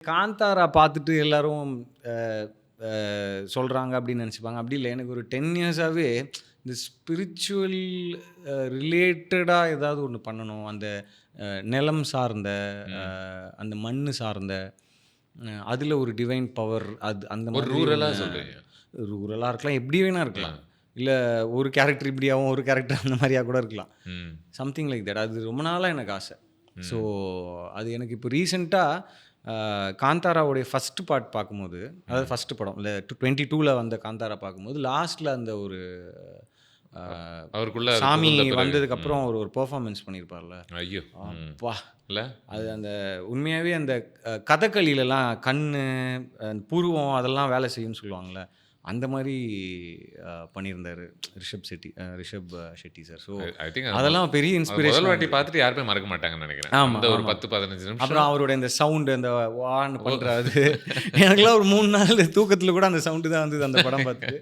காந்தாரா பார்த்துட்டு எல்லாரும் அ அ சொல்றாங்க அப்படின்னு நெனச்சுப்பாங்க. அப்படி இல்ல. எனக்கு ஒரு 10 இயர்ஸாவே இந்த ஸ்பிரிச்சுவல் ரிலேட்டடா ஏதாவது ஒண்ணு பண்ணணும். அந்த நிலம் சார்ந்த, அ ம். அந்த மண்ணு சார்ந்த, அதுல ஒரு டிவைன் பவர் அந்த ஒரு மாதிரி ரூரலா ஒண்ணு சொல்றீங்க. ரூரலா இருக்கலாம். எப்படி வேணா இருக்கலாம். ஆ. இல்ல ஒரு கேரக்டர் இப்படியாவும், ஒரு கேரக்டர் அந்த மாரியா கூட இருக்கலாம். ம். Something like that. அது ரொம்ப நாளா எனக்கு ஆசை. ஸோ, ம். அது எனக்கு இப்போ ரீசென்ட்டா காந்தாராவுடைய ஃபர்ஸ்ட் பார்ட் பார்க்கும்போது, அதாவது ம். ஃபர்ஸ்ட் படம் இல்ல 22ல வந்த காந்தாரா பார்க்கும்போது, லாஸ்ட்ல அந்த ஒரு அ அவருக்குள்ள அது சாமி புகுந்த பிறகு. வந்ததுக்கப்புறம் ஒரு ஒரு பெர்ஃபார்மன்ஸ் பண்ணியிருப்பார்ல. ஐயோ! ம். அப்பா! இல்ல? அது அந்த உண்மையாவே அந்த கதகளிலலாம் கண்ணு, புருவம் அதெல்லாம் வேலை செய்யும்னு சொல்லுவாங்கல்ல. அந்த மாரி பண்ணியிருந்தாரு Rishabh Shetty sir. So, I think அதெல்லாம் பெரிய முதல் இன்ஸ்பிரேஷனா வாட்டி இருந்தது. பார்த்துட்டு யாருமே மறக்க மாட்டாங்கன்னு நெனைக்கிறேன். ஆமா, அந்த ஒரு ஆமா. 10, 15 நிமிஷம். அப்புறம் அவருடைய இந்த சவுண்ட் அந்த வான்னு பண்றாரு. எனக்கெல்லாம் ஒரு 3 நாள் தூக்கத்துல கூட அந்த சவுண்ட் தான் வந்தது அந்த படம் பார்த்துட்டு.